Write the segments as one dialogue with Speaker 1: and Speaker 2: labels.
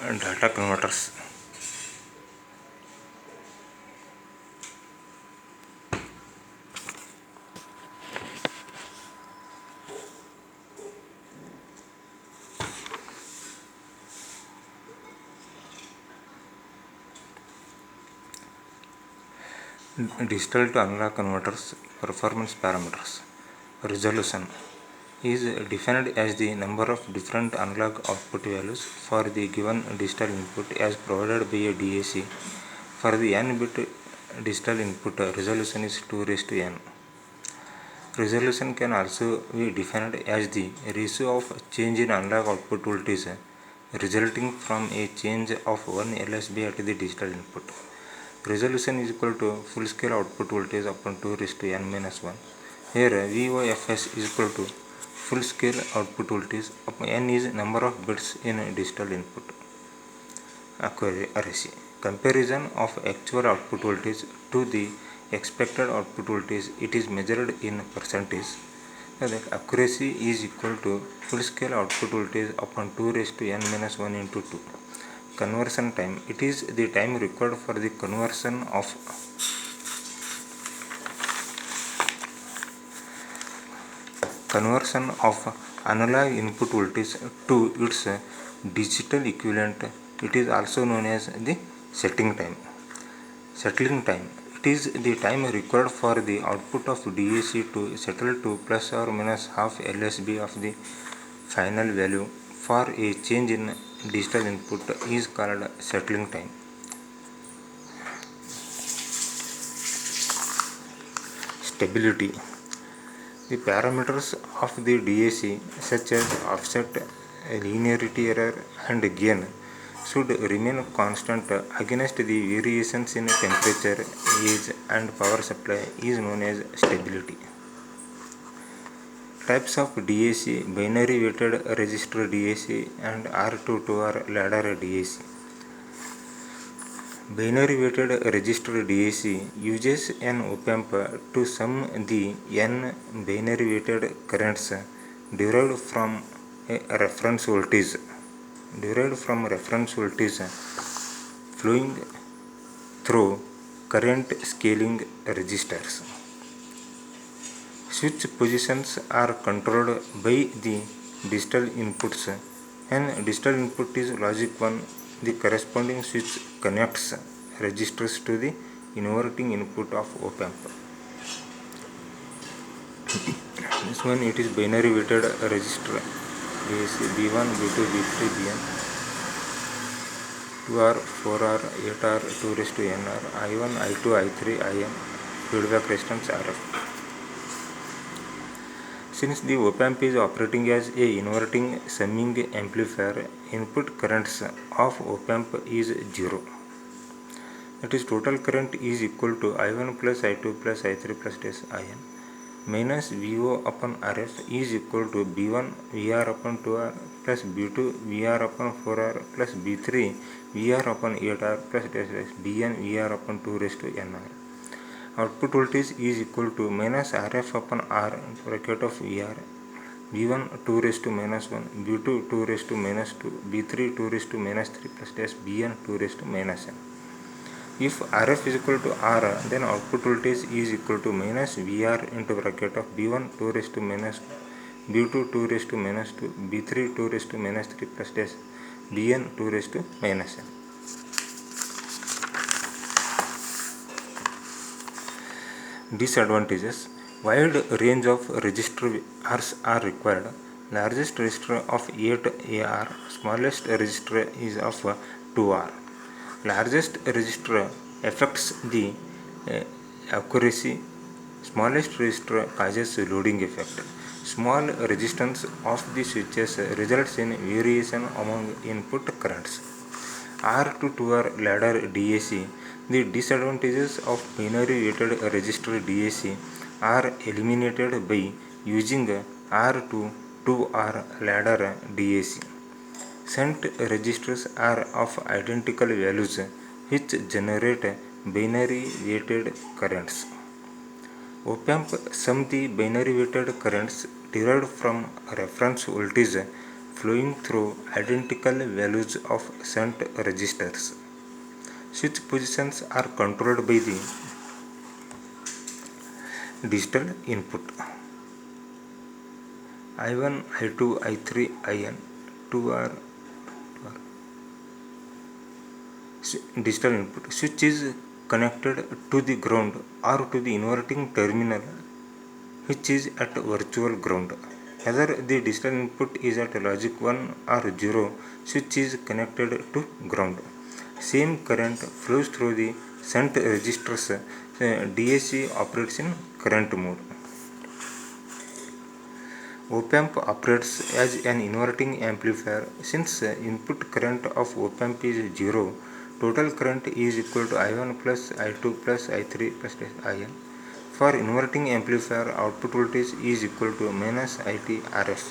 Speaker 1: data converters. Digital to analog converters performance parameters. Resolution is defined as the number of different analog output values for the given digital input as provided by a DAC. For the n-bit digital input, resolution is 2 raised to n. Resolution can also be defined as the ratio of change in analog output voltage resulting from a change of 1 LSB at the digital input. Resolution is equal to full scale output voltage upon 2 raised to n minus 1. Here VOFS is equal to full scale output voltage upon n is number of bits in digital input. Accuracy. Comparison of actual output voltage to the expected output voltage, it is measured in percentage. So that accuracy is equal to full scale output voltage upon 2 raised to n minus 1 into 2. Conversion time, it is the time required for the conversion of analog input voltage to its digital equivalent. It is also known as the settling time. It is the time required for the output of DAC to settle to plus or minus half LSB of the final value for a change in digital input is called settling time. Stability. The parameters of the DAC such as offset, linearity error and gain should remain constant against the variations in temperature, age and power supply is known as stability. Types of DAC: binary weighted resistor DAC and R2-2R ladder DAC. Binary weighted resistor DAC uses an op-amp to sum the n binary weighted currents derived from reference voltage flowing through current scaling resistors. Switch positions are controlled by the digital inputs. When digital input is logic 1, the corresponding switch connects resistors to the inverting input of op-amp. This one, it is binary weighted resistor DAC B1, B2, B3, Bn, 2R, 4R, 8R, 2 raised to nR, I1, I2, I3, In, feedback resistance RF. Since the op-amp is operating as a inverting summing amplifier, input currents of op-amp is 0. That is, total current is equal to I1 plus I2 plus I3 plus dash In minus VO upon RF is equal to B1 VR upon 2R plus B2 VR upon 4R plus B3 VR upon 8R plus dash dash Bn VR upon 2 raised to nR. Output voltage is equal to minus RF upon R bracket of VR, B1 2 raised to minus 1, B2 2 raised to minus 2, B3 2 raised to minus 3 plus dash Bn 2 raised to minus n. If RF is equal to R, then output voltage is equal to minus VR into bracket of B1 2 raised to minus 2, B2 2 raised to minus 2, B3 2 raised to minus 3 plus dash Bn 2 raised to minus n. Disadvantages: wide range of resistors are required. Largest resistor of 8 AR, smallest resistor is of 2R. Largest resistor affects the accuracy. Smallest resistor causes loading effect. Small resistance of the switches results in variation among input currents. R2-2R ladder DAC. The disadvantages of binary weighted resistor DAC are eliminated by using R2-2R ladder DAC. Shunt resistors are of identical values which generate binary weighted currents. Op-amp sum the binary weighted currents derived from reference voltage flowing through identical values of shunt resistors. Switch positions are controlled by the digital input. I1, I2, I3, IN, 2R digital input. Switch is connected to the ground or to the inverting terminal, which is at virtual ground. Whether the digital input is at logic 1 or 0, switch is connected to ground. Same current flows through the shunt resistors. DAC operates in current mode. Op-amp operates as an inverting amplifier. Since input current of op-amp is 0, total current is equal to I1 plus I2 plus I3 plus IN. For inverting amplifier, output voltage is equal to minus IT RF.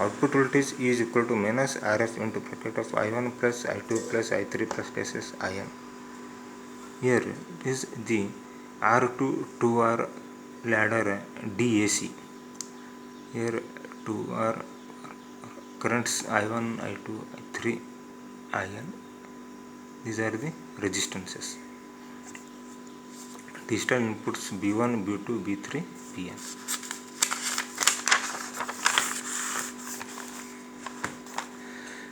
Speaker 1: Output voltage is equal to minus RF into bracket of I1 plus I2 plus I3 plus IN. Here is the R2 2R ladder DAC. Here 2R currents I1, I2, I3, IN. These are the resistances. Digital inputs B1, B2, B3, Bn.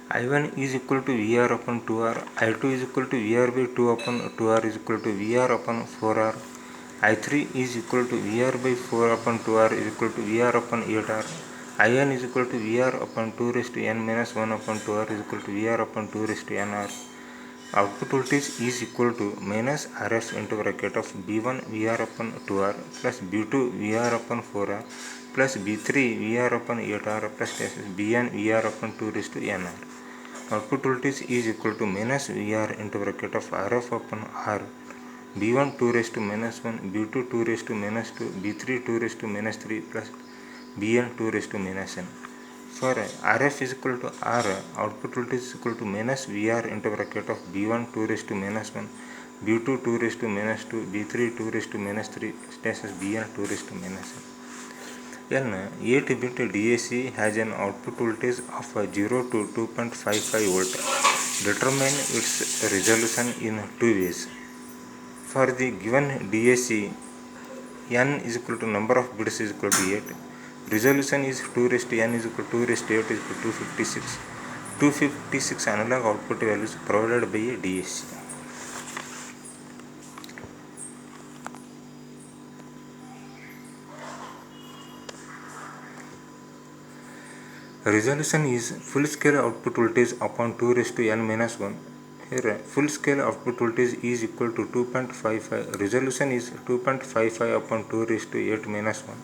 Speaker 1: I1 is equal to VR upon 2R, I2 is equal to VR by 2 upon 2R is equal to VR upon 4R, I3 is equal to VR by 4 upon 2R is equal to VR upon 8R, IN is equal to VR upon 2 raised to n minus 1 upon 2R is equal to VR upon 2 raised to nR. Output voltage is equal to minus RF into bracket of B1 VR upon 2R plus B2 VR upon 4R plus B3 VR upon 8R plus Bn VR upon 2 raised to nR. Output voltage is equal to minus VR into bracket of RF upon R, B1 2 raised to minus 1, B2 2 raised to minus 2, B3 2 raised to minus 3 plus Bn 2 raised to minus n. For RF is equal to R, output voltage is equal to minus VR into bracket of B1 2 raised to minus 1, B2 2 raised to minus 2, B3 2 raised to minus 3 plus Bn 2 raised to minus n. An 8-bit DAC has an output voltage of 0 to 2.55 volt. Determine its resolution in two ways. For the given DAC, n is equal to number of bits is equal to 8. Resolution is 2 raised to n is equal to 2 raised to 8 is equal to 256. 256 analog output values provided by a DAC. Resolution is full scale output voltage upon 2 raised to n minus 1. Here full scale output voltage is equal to 2.55. Resolution is 2.55 upon 2 raised to 8 minus 1.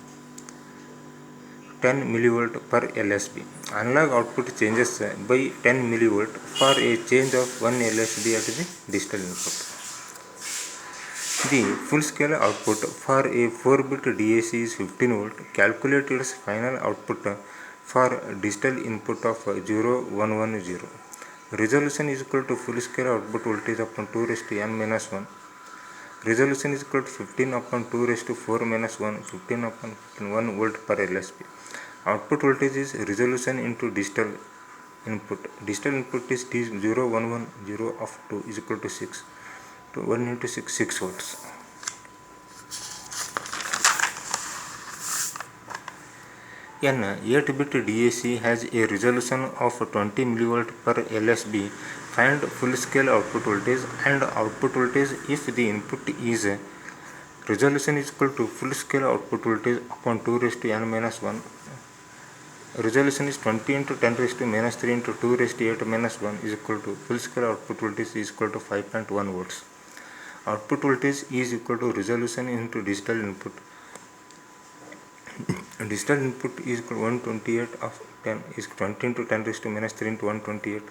Speaker 1: 10 millivolt per LSB. Analog output changes by 10 millivolt for a change of 1 LSB at the digital input. The full scale output for a 4-bit DAC is 15 volt. Calculate its final output for digital input of 0110. Resolution is equal to full scale output voltage upon 2 raised to n minus 1. Resolution is equal to 15 upon 2 raised to 4 minus 1, 15 upon 1 volt per LSB. Output voltage is resolution into digital input. Digital input is T0110 of 2 is equal to 6. To 1 into 6, 6 volts. An 8-bit DAC has a resolution of 20 mV per LSB. Find full scale output voltage and output voltage if the input is resolution is equal to full scale output voltage upon 2 raised to n minus 1. Resolution is 20 into 10 raised to minus 3 into 2 raised to 8 minus 1 is equal to full scale output voltage is equal to 5.1 volts. Output voltage is equal to resolution into digital input. Digital input is equal to 128 of 10 is 20 into 10 raised to minus 3 into 128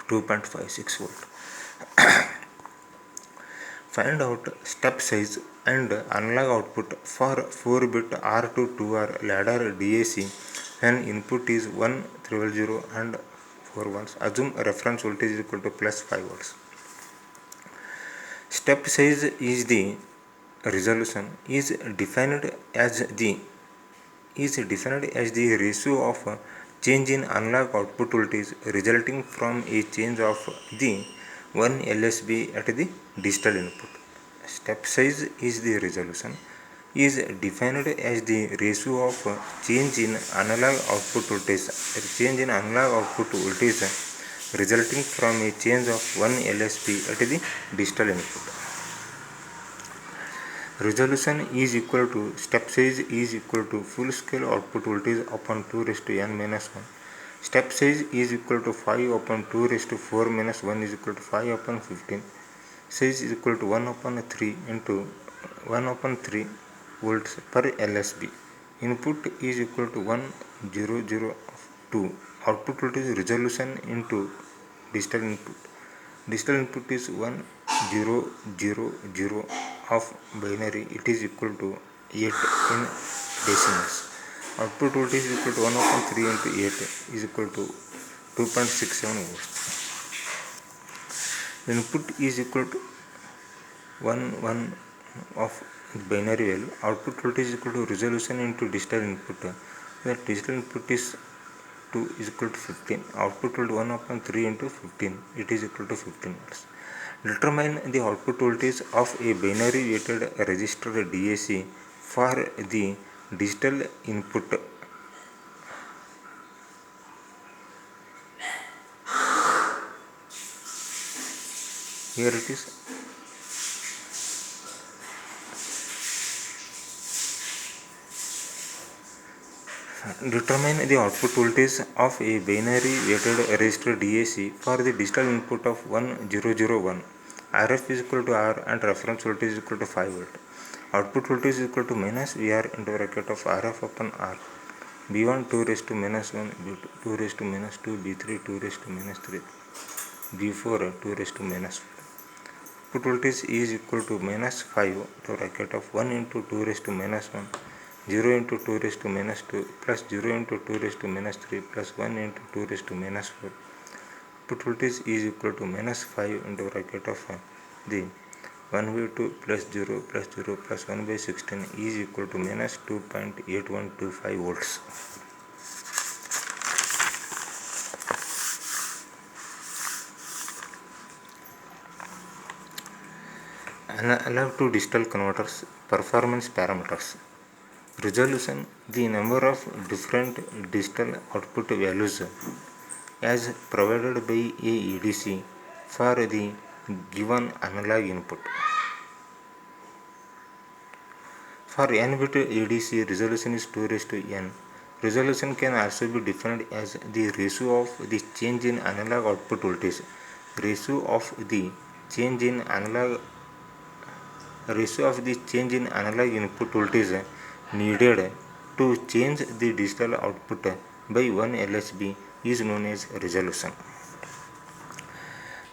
Speaker 1: 2.56 volt. Find out step size and analog output for 4-bit R2-2R ladder DAC when input is 1,000 and 4 volts. Assume reference voltage is equal to plus 5 volts. Step size is the resolution is defined as the ratio of change in analog output voltage resulting from a change of the 1 LSB at the digital input. Step size is the resolution is defined as the ratio of change in analog output voltage resulting from a change of 1 LSB at the digital input. Resolution is equal to step size is equal to full scale output voltage upon 2 raised to n minus 1. Step size is equal to 5 upon 2 raised to 4 minus 1 is equal to 5 upon 15. Size is equal to 1 upon 3 into 1 upon 3 volts per LSB. Input is equal to 1002. Output voltage resolution into digital input. Digital input is 1000 of binary. It is equal to 8 in decimals. Output voltage is equal to 1 upon 3 into 8 is equal to 2.67 volts. Input is equal to 1 of binary value. Output voltage is equal to resolution into digital input. The digital input is 2 is equal to 15. Output voltage 1 upon 3 into 15. It is equal to 15 volts. Determine the output voltage of a binary weighted resistor DAC for the digital input. Here it is. Determine the output voltage of a binary weighted resistor DAC for the digital input of 1001. RF is equal to R and reference voltage is equal to 5 volt. Output voltage is equal to minus VR into bracket of RF upon R. B1 2 raised to minus 1, B2 2 raised to minus 2, B3 2 raised to minus 3, B4 2 raised to minus 4. Output voltage is equal to minus 5 into bracket of 1 into 2 raised to minus 1, 0 into 2 raised to minus 2 plus 0 into 2 raised to minus 3 plus 1 into 2 raised to minus 4. Output voltage is equal to minus 5 into bracket of the 1 by 2 plus 0 plus 0 plus 1 by 16 is equal to minus 2.8125 volts. Analog to digital converters performance parameters. Resolution, the number of different digital output values as provided by a EDC for the given analog input. For n-bit EDC, resolution is 2 raised to n. Resolution can also be defined as the ratio of the change in analog output voltage. Ratio of the change in analog input voltage needed to change the digital output by 1 LSB is known as resolution.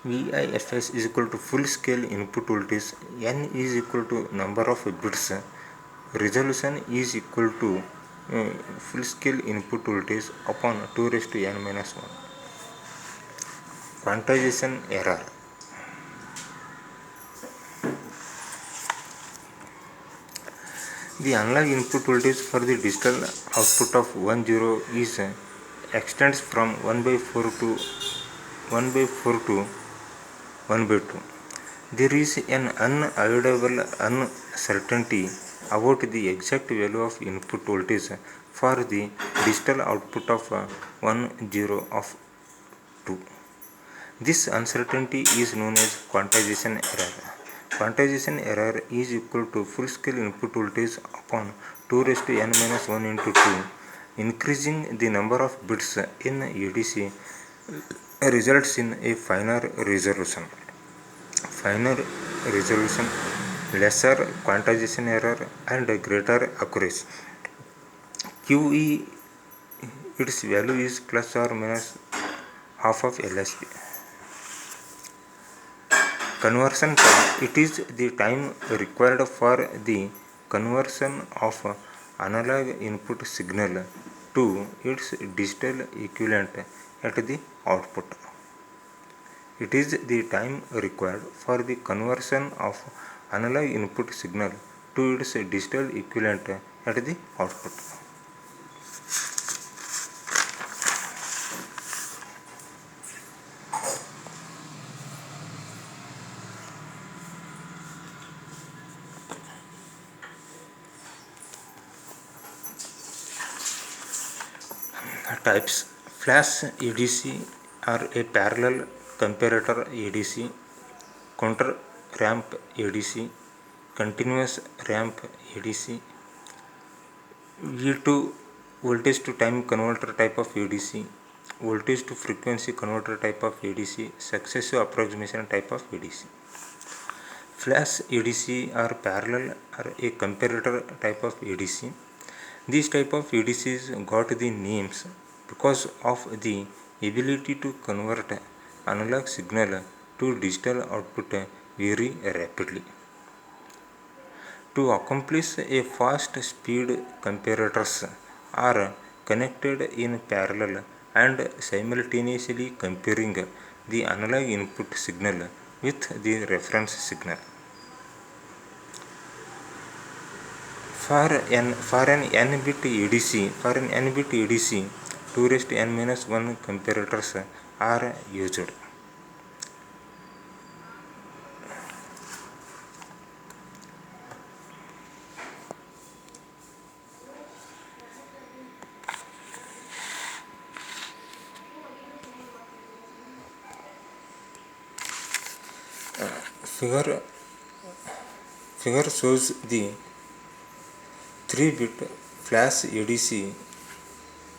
Speaker 1: VIFS is equal to full scale input voltage. N is equal to number of bits. Resolution is equal to full scale input voltage upon 2 raised to n minus 1. Quantization error. The analog input voltage for the digital output of 10 is extends from 1 by 4 to 1 by 4 to 1 by 2. There is an unavoidable uncertainty about the exact value of input voltage for the digital output of 10 of 2. This uncertainty is known as quantization error. Quantization error is equal to full scale input voltage upon 2 raised to n minus 1 into 2. Increasing the number of bits in EDC results in a finer resolution. Finer resolution, lesser quantization error and greater accuracy. QE, its value is plus or minus half of LSB. Conversion time, it is the time required for the conversion of analog input signal to its digital equivalent at the output. It is the time required for the conversion of analog input signal to its digital equivalent at the output. Types: flash ADC are a parallel comparator ADC, counter ramp ADC, continuous ramp ADC, V2 voltage to time converter type of ADC, voltage to frequency converter type of ADC, successive approximation type of ADC. Flash ADC are parallel or a comparator type of ADC. These type of ADCs got the names because of the ability to convert analog signal to digital output very rapidly. To accomplish a fast speed, comparators are connected in parallel and simultaneously comparing the analog input signal with the reference signal. For an n bit ADC, 2 raised to n minus 1 comparators are used. Figure shows the 3-bit flash ADC.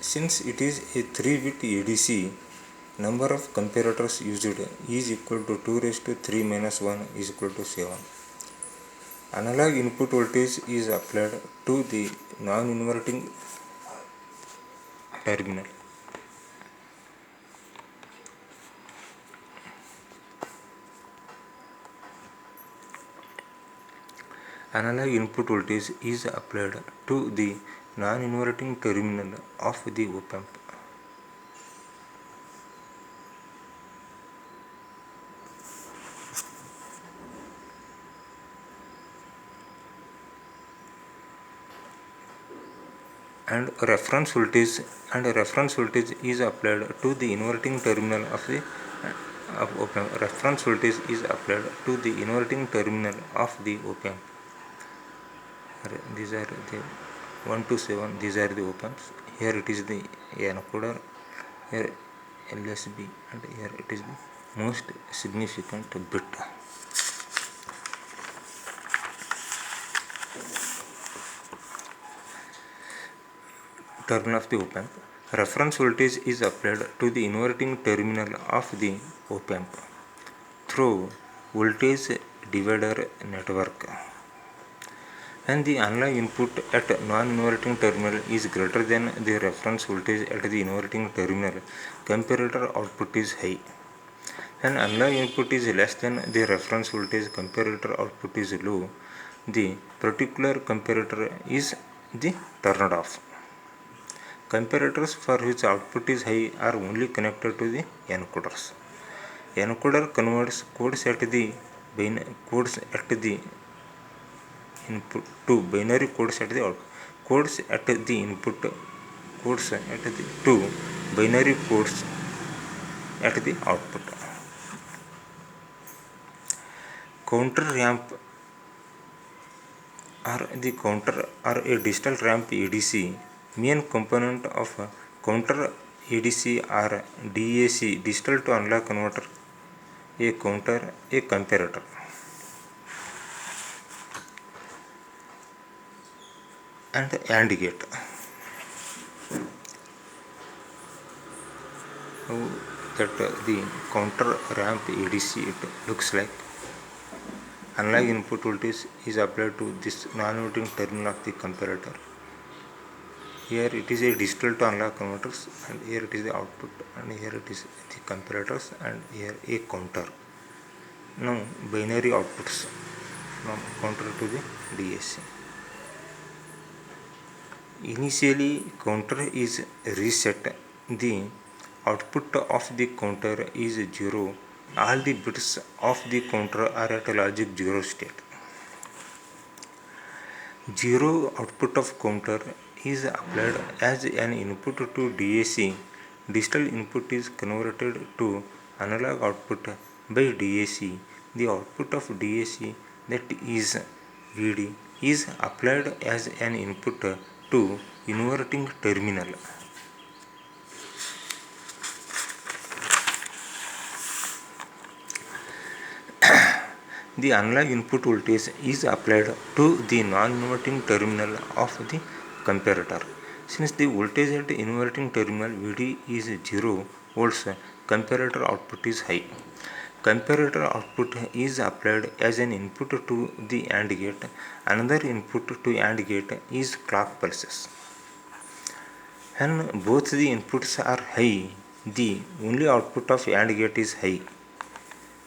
Speaker 1: Since it is a 3-bit ADC, number of comparators used is equal to 2 raised to 3 minus 1 is equal to 7. Analog input voltage is applied to the non-inverting terminal. Analog input voltage is applied to the non-inverting terminal of the op-amp. And reference voltage is applied to the inverting terminal of the op-amp. Reference voltage is applied to the inverting terminal of the op-amp. These are the 1 to 7. These are the op-amps. Here it is the encoder, here LSB, and here it is the most significant bit. Terminal of the op-amp. Reference voltage is applied to the inverting terminal of the op-amp through voltage divider network. And the analog input at non-inverting terminal is greater than the reference voltage at the inverting terminal, comparator output is high. When analog input is less than the reference voltage, comparator output is low, the particular comparator is turned off. Comparators for which output is high are only connected to the encoders. Encoder converts codes at the input to binary codes at the output. Codes at the input, codes at the to binary codes at the output. Counter ramp or a digital ramp ADC. Main component of counter ADC are DAC, digital to analog converter, a counter, a comparator. And AND gate. How that the counter ramp ADC it looks like. Analog input voltage is applied to this non-inverting terminal of the comparator. Here it is a digital to analog converters, and here it is the output, and here it is the comparators, and here a counter. Now binary outputs from counter to the DAC. Initially counter is reset, the output of the counter is 0. All the bits of the counter are at a logic 0 state. 0 output of counter is applied as an input to DAC. Digital input is converted to analog output by DAC. The output of DAC, that is VD, is applied as an input to inverting terminal. The analog input voltage is applied to the non-inverting terminal of the comparator. Since the voltage at the inverting terminal Vd is 0 volts, comparator output is high. Comparator output is applied as an input to the AND gate. Another input to AND gate is clock pulses. When both the inputs are high, the only output of AND gate is high.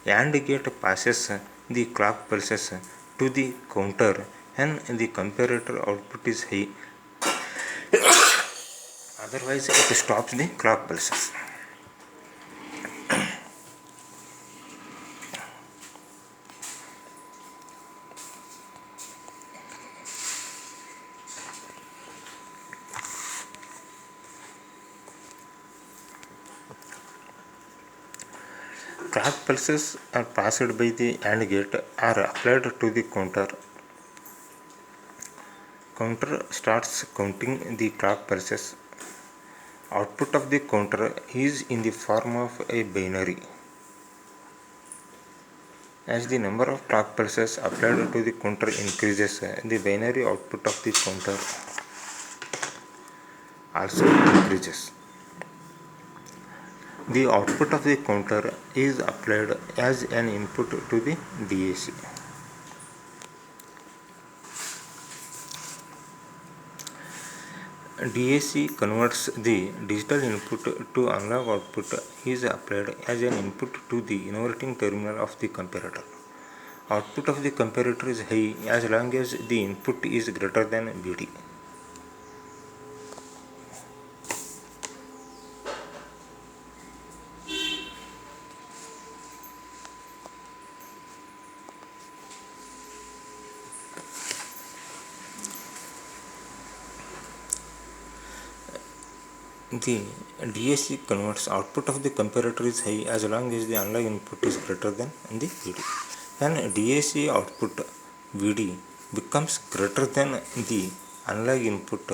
Speaker 1: AND gate passes the clock pulses to the counter when the comparator output is high. Otherwise, it stops the clock pulses. Clock pulses are passed by the AND gate are applied to the counter. Counter starts counting the clock pulses. Output of the counter is in the form of a binary. As the number of clock pulses applied to the counter increases, the binary output of the counter also increases. The output of the counter is applied as an input to the DAC. DAC converts the digital input to analog output is applied as an input to the inverting terminal of the comparator. Output of the comparator is high as long as the input is greater than Vd. The DAC converts output of the comparator is high as long as the analog input is greater than the Vd. When DAC output Vd becomes greater than the analog input,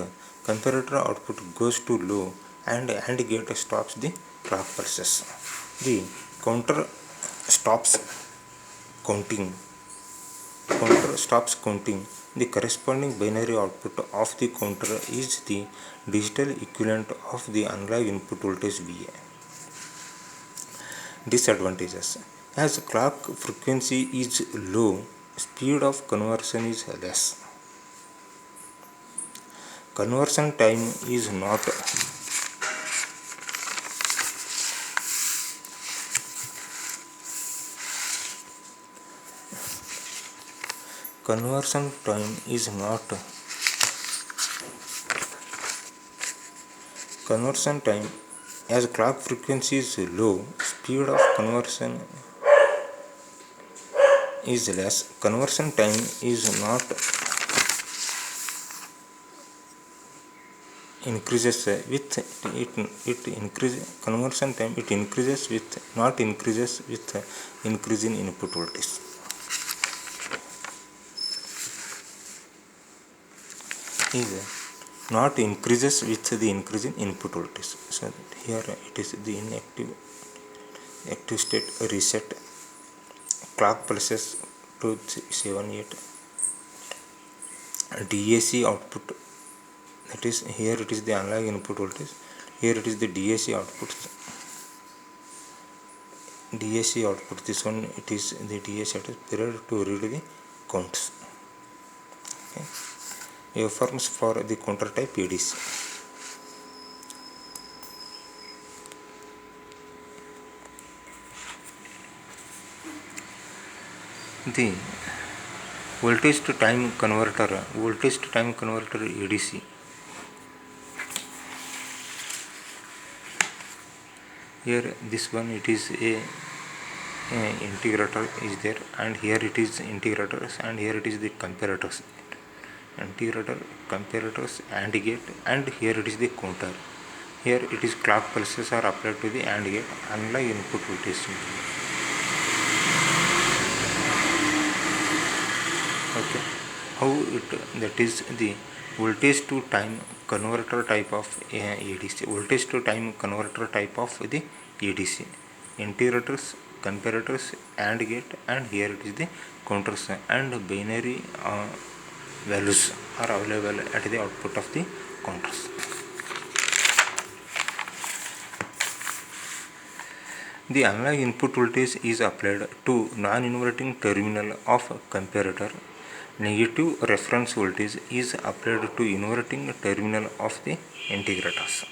Speaker 1: comparator output goes to low and AND gate stops the clock pulses. The counter stops counting. Counter stops counting. The corresponding binary output of the counter is the digital equivalent of the analog input voltage VA. Disadvantages: as clock frequency is low, speed of conversion is less. Conversion time is not conversion time is not conversion time as clock frequency is low, speed of conversion is less. Conversion time is not increases with it increase conversion time it increases with not increases with increase in input voltage. Is not increases with the increase in input voltage. So here it is the active state reset, clock pulses 278, DAC output, that is here it is the analog input voltage, here it is the DAC output. This one it is the DAC output period to read the counts. Okay. Waveforms for the counter type ADC. The voltage to time converter ADC. Here this one it is a integrator is there, and here it is integrators, and here it is the comparators. Integrator, comparators, AND gate, and here it is the counter. Here it is clock pulses are applied to the AND gate, analog input voltage. Okay, how it, that is the voltage to time converter type of ADC, voltage to time converter type of the ADC, integrators, comparators AND gate, and here it is the counters, and binary values are available at the output of the counters. The analog input voltage is applied to non-inverting terminal of comparator. Negative reference voltage is applied to inverting terminal of the integrators.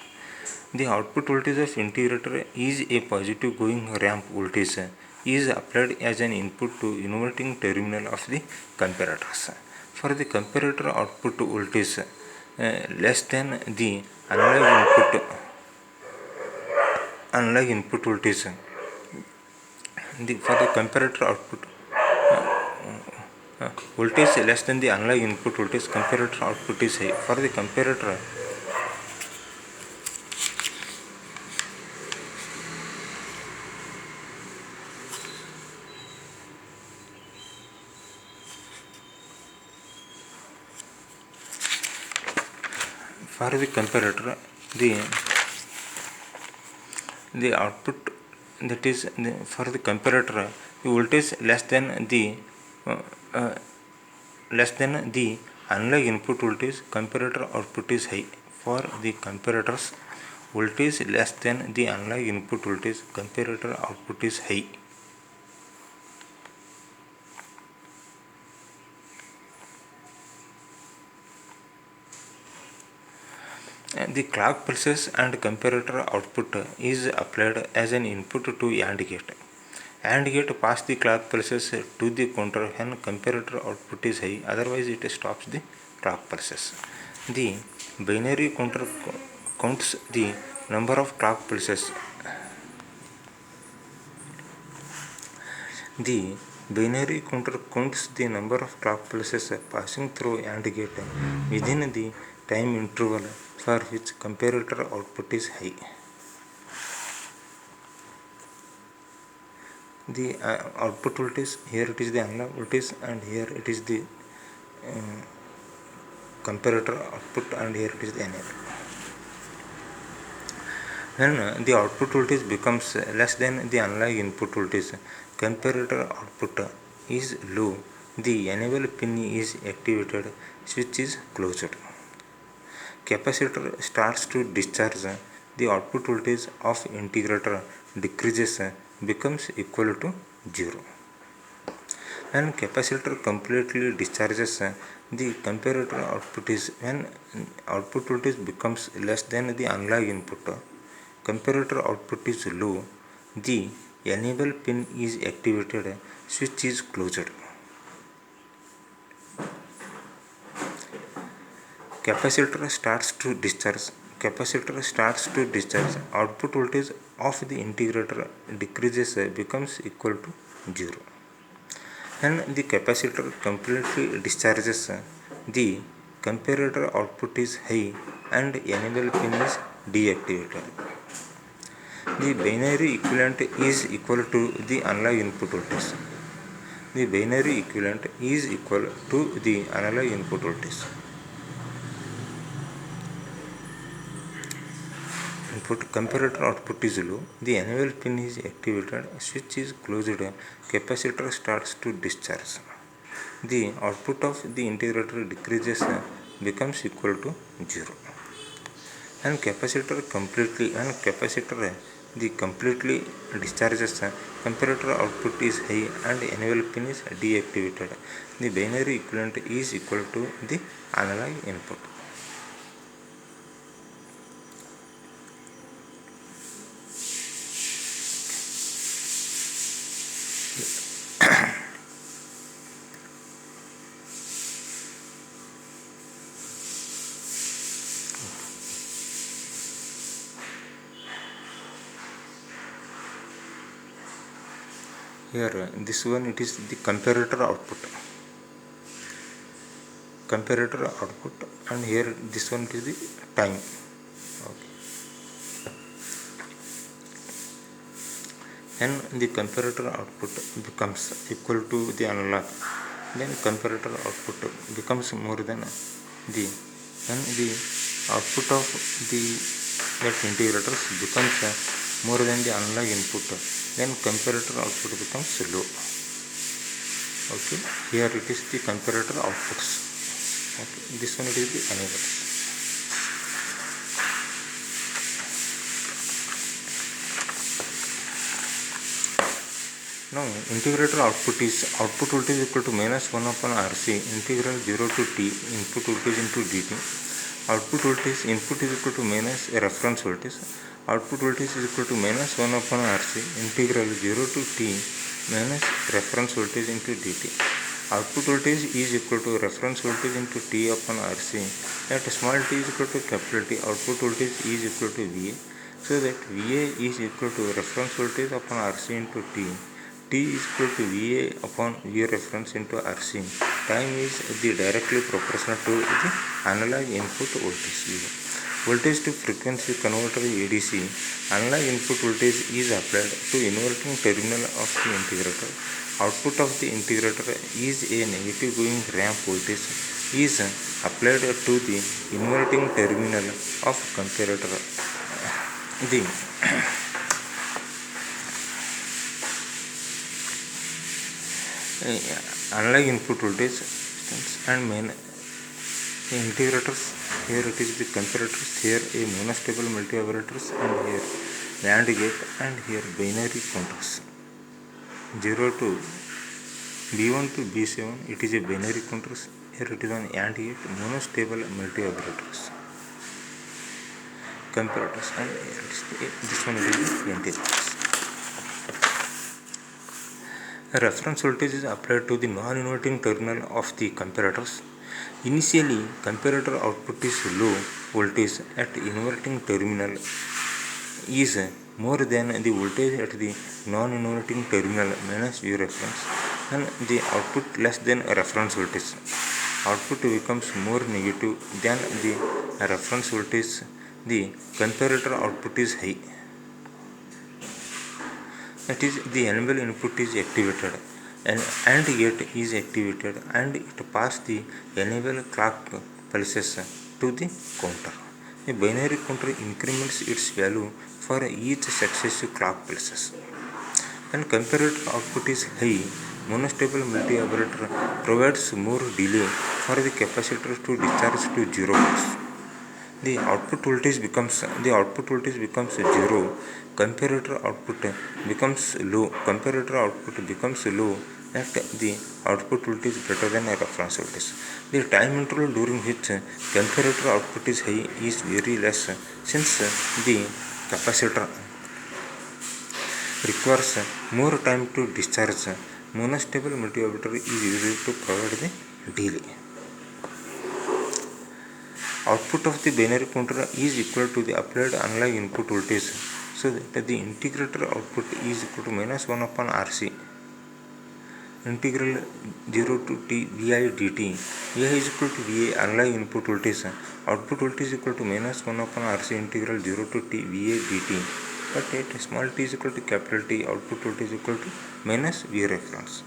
Speaker 1: The output voltage of integrator is a positive going ramp voltage is applied as an input to inverting terminal of the comparators. For the comparator output voltage less than the analog input voltage, for the comparator output voltage less than the analog input voltage, comparator output is high. For the comparator the output, that is for the comparator the voltage less than the analog input voltage, comparator output is high. For the comparators voltage less than the analog input voltage, comparator output is high. The clock pulses and comparator output is applied as an input to AND gate. AND gate pass the clock pulses to the counter when comparator output is high, otherwise it stops the clock pulses. The binary counter counts the number of clock pulses. The binary counter counts the number of clock pulses passing through AND gate within the time interval for which comparator output is high. The output voltage, here it is the analog voltage, and here it is the comparator output, and here it is the enable. When the output voltage becomes less than the analog input voltage, comparator output is low, the enable pin is activated, switch is closed. Capacitor starts to discharge, the output voltage of integrator decreases, becomes equal to 0. When capacitor completely discharges, the comparator output is, when output voltage becomes less than the analog input, comparator output is low, the enable pin is activated, switch is closed. Capacitor starts to discharge, output voltage of the integrator decreases, becomes equal to 0. When the capacitor completely discharges, the comparator output is high and enable pin is deactivated. The binary equivalent is equal to the analog input voltage. The binary equivalent is equal to the analog input voltage. Comparator output is low, the enable pin is activated, switch is closed, capacitor starts to discharge. The output of the integrator decreases, becomes equal to 0. And capacitor completely discharges, comparator output is high and enable pin is deactivated. The binary equivalent is equal to the analog input. Here this one, it is the comparator output, and here this one is the time. Okay. When the comparator output becomes equal to the analog, then comparator output becomes more than the, when the output of the that integrators becomes more than the analog input, then comparator output becomes low. Okay, here it is the comparator outputs. Okay, this one it is the enablers. Now integrator output is output voltage equal to minus 1 upon RC integral 0 to t input voltage into dt. Output voltage input is equal to minus reference voltage. Output voltage is equal to minus 1 upon RC integral 0 to t minus reference voltage into dt. Output voltage is equal to reference voltage into t upon RC. At small t is equal to capital T, output voltage is equal to VA. So that VA is equal to reference voltage upon RC into t. T is equal to VA upon V reference into RC. Time is directly proportional to the analog input voltage. Voltage to frequency converter ADC. Analog input voltage is applied to inverting terminal of the integrator. Output of the integrator is a negative going ramp voltage is applied to the inverting terminal of comparator. The analog input voltage and main integrators, here it is the comparators, here a monostable multi-operators, and here AND gate, and here binary counters 0 to B1 to B7, it is a binary counters, here it is an AND gate, monostable multi-operators, comparators, and here it is this one is the integrators. Reference voltage is applied to the non-inverting terminal of the comparators. Initially, comparator output is low voltage at inverting terminal is more than the voltage at the non-inverting terminal minus V reference, and the output less than reference voltage. Output becomes more negative than the reference voltage. The comparator output is high. That is, the enable input is activated, and AND gate is activated, and it passes the enable clock pulses to the counter. A binary counter increments its value for each successive clock pulses. When comparator output is high, monostable multi-operator provides more delay for the capacitor to discharge to 0 volts. The output voltage becomes 0. Comparator output becomes low. Comparator output becomes low at the output voltage greater than a reference voltage. The time interval during which comparator output is high is very less, since the capacitor requires more time to discharge. Monostable multi-operator is used to provide the delay. Output of the binary counter is equal to the applied analog input voltage, so that the integrator output is equal to minus 1 upon RC integral 0 to t Vi dt. Vi is equal to Va analog input voltage. Output voltage is equal to minus 1 upon RC integral 0 to t Va dt. But at small t is equal to capital T, output voltage is equal to minus V reference.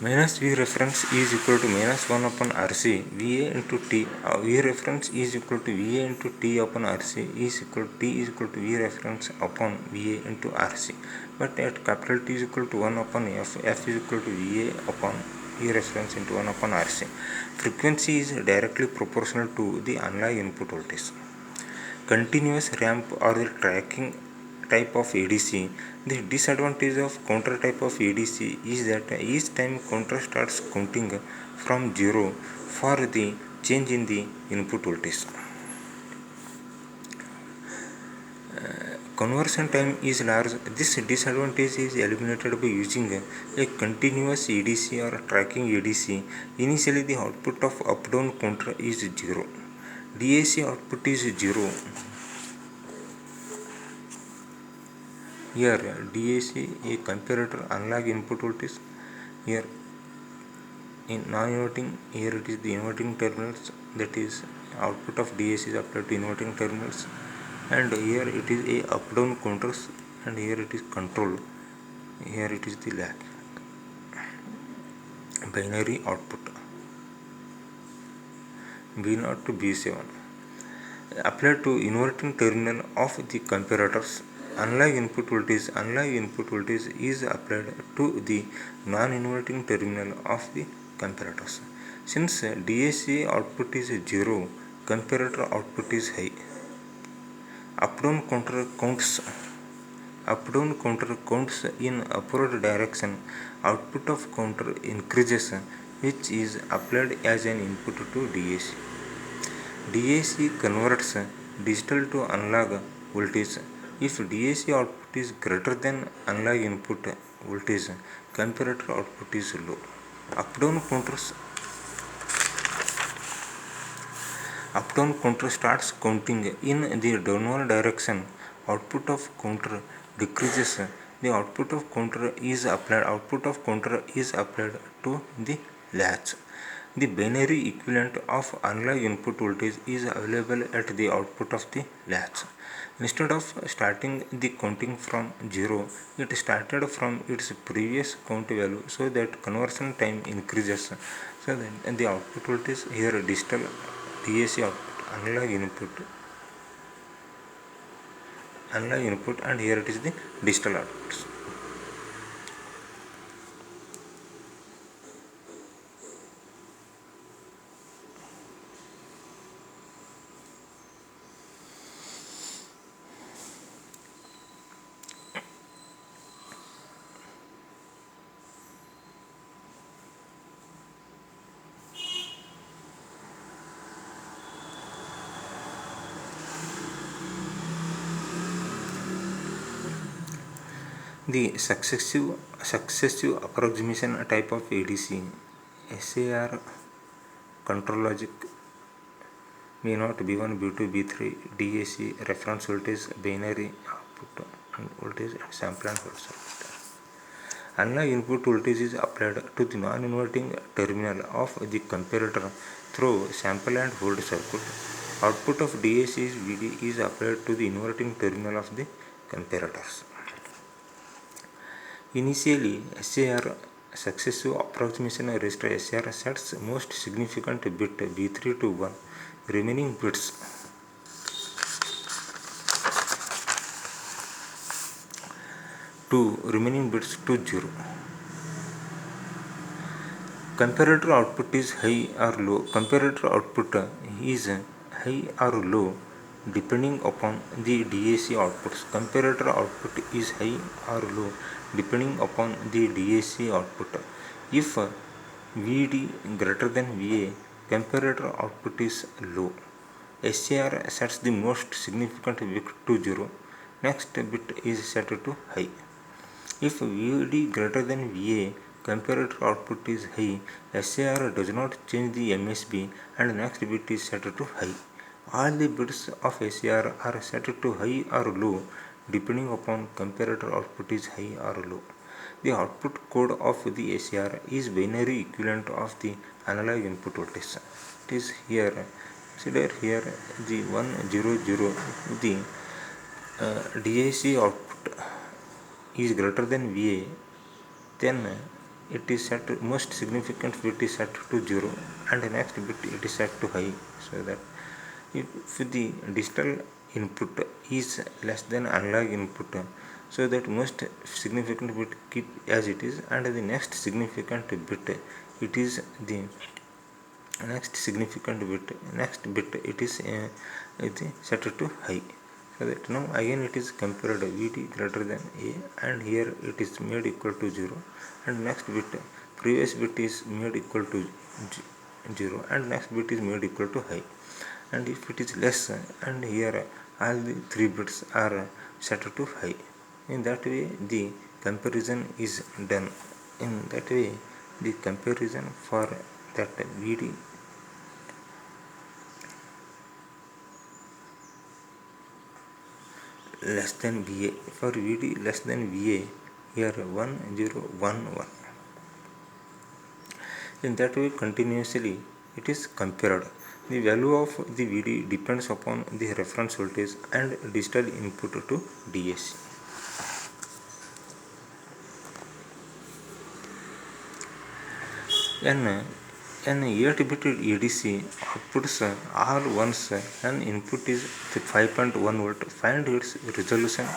Speaker 1: Minus V reference is equal to minus 1 upon RC Va into T. V reference is equal to Va into T upon RC is equal to T is equal to V reference upon Va into RC. But at capital T is equal to 1 upon F, F is equal to Va upon V reference into 1 upon RC. Frequency is directly proportional to the analog input voltage. Continuous ramp or the tracking type of ADC. The disadvantage of counter type of ADC is that each time counter starts counting from 0 for the change in the input voltage. Conversion time is large. This disadvantage is eliminated by using a continuous ADC or tracking ADC. Initially, the output of up-down counter is 0. DAC output is 0. Here DAC a comparator analog input voltage. Here in non-inverting, here it is the inverting terminals, that is output of DAC is applied to inverting terminals, and here it is a up down counters, and here it is control, here it is the lag binary output. B0 to B7 applied to inverting terminal of the comparators. Analog input voltage is applied to the non-inverting terminal of the comparators. Since DAC output is 0, comparator output is high. Up-down counter counts in upward direction. Output of counter increases, which is applied as an input to DAC. DAC converts digital to analog voltage. If DAC output is greater than analog input voltage, comparator output is low. Up-down counter starts counting in the downward direction. Output of counter decreases. The output of counter is applied to the latch. The binary equivalent of analog input voltage is available at the output of the latch. Instead of starting the counting from 0, it started from its previous count value, so that conversion time increases. So then the output voltage here digital DAC output, analog input, and here it is the digital output. The successive approximation type of ADC, SAR control logic, B0, B1, B2, B3, DAC, reference voltage, binary output and voltage, and sample and hold circuit. Analog input voltage is applied to the non-inverting terminal of the comparator through sample and hold circuit. Output of DAC VD is applied to the inverting terminal of the comparators. Initially, SAR successive approximation register SAR sets most significant bit B3 to 1, remaining bits to 0. Comparator output is high or low. Comparator output is high or low depending upon the DAC outputs. Comparator output is high or low depending upon the DAC output. If VD greater than VA, comparator output is low. SAR sets the most significant bit to 0. Next bit is set to high. If VD greater than VA, comparator output is high. SAR does not change the MSB and next bit is set to high. All the bits of SAR are set to high or low depending upon comparator output is high or low. The output code of the SAR is binary equivalent of the analog input voltage. It is here. Consider here the 100. The DAC output is greater than VA, then it is set most significant bit is set to 0 and the next bit it is set to high, so that if the digital input is less than analog input, so that most significant bit keep as it is and the next significant bit it is the next bit it is set to high. So that now again it is compared VD greater than A and here it is made equal to 0 and next bit previous bit is made equal to 0 and next bit is made equal to high, and if it is less and here all the 3 bits are set to high. In that way the comparison is done. In that way the comparison for that VD less than VA, for VD less than VA, here 1011. In that way continuously it is compared. The value of the VD depends upon the reference voltage and digital input to DAC. An 8-bit EDC outputs all once an input is 5.1 volt. Find its resolution.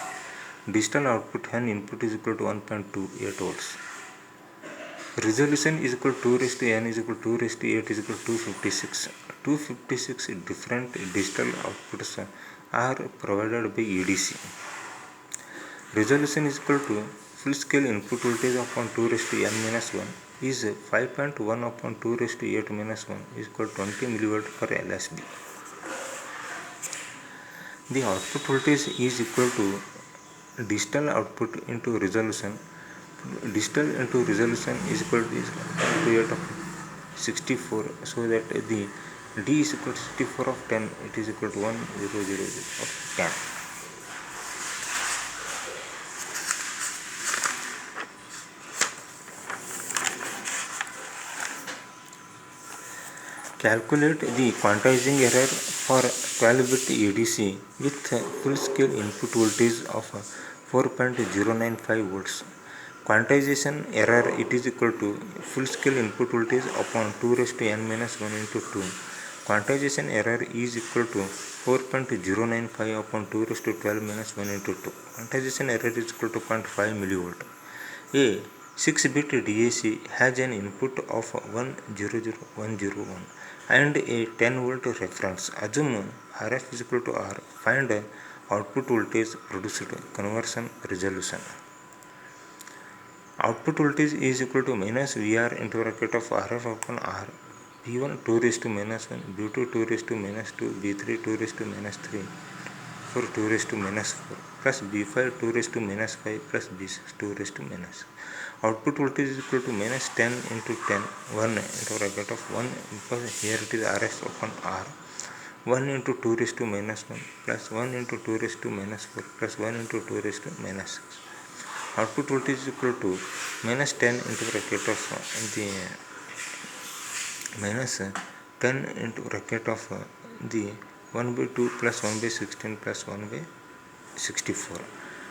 Speaker 1: Digital output an input is equal to 1.28 volts. Resolution is equal to 2 raised to n is equal to 2 raised to 8 is equal to 256. 256 different digital outputs are provided by EDC. Resolution is equal to full scale input voltage upon 2 raised to n minus 1 is 5.1 upon 2 raised to 8 minus 1 is equal to 20 millivolt per LSB. The output voltage is equal to digital output into resolution. Digital into resolution is equal to 8 of 64, so that the D is equal to 64 of 10, it is equal to 1000 of 10. Calculate the quantizing error for 12-bit EDC with full scale input voltage of 4.095 volts. Quantization error, it is equal to full scale input voltage upon 2 raised to n minus 1 into 2. Quantization error is equal to 4.095 upon 2 raised to 12 minus 1 into 2. Quantization error is equal to 0.5 millivolt. A 6-bit DAC has an input of 100101 and a 10 volt reference. Assume RF is equal to R. Find output voltage produced. Conversion resolution. Output voltage is equal to minus VR into bracket of RF upon R. B1 2 raised to minus 1, B2 2 raised to minus 2, B3 2 raised to minus 3, 4 2 raised to minus 4, plus B5 2 raised to minus 5, plus B6 2 raised to minus. Output voltage is equal to minus 10 into 10, 1 into bracket of 1, because here it is RF upon R. 1 into 2 raised to minus 1, plus 1 into 2 raised to minus 4, plus 1 into 2 raised to minus 6. Output voltage is equal to minus 10 into bracket of the minus 10 into bracket of the 1 by 2 plus 1 by 16 plus 1 by 64.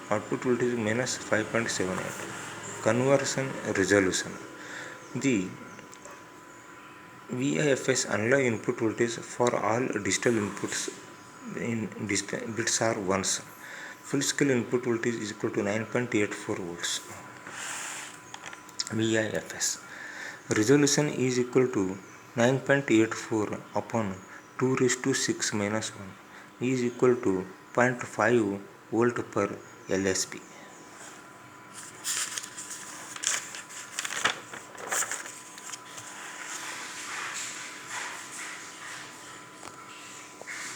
Speaker 1: Output voltage is minus 5.78. Conversion resolution. The VIFS analog input voltage for all digital inputs in digital bits are ones. Full scale input voltage is equal to 9.84 volts. VIFS. Resolution is equal to 9.84 upon 2 raised to 6 minus 1 is equal to 0.5 volt per LSB.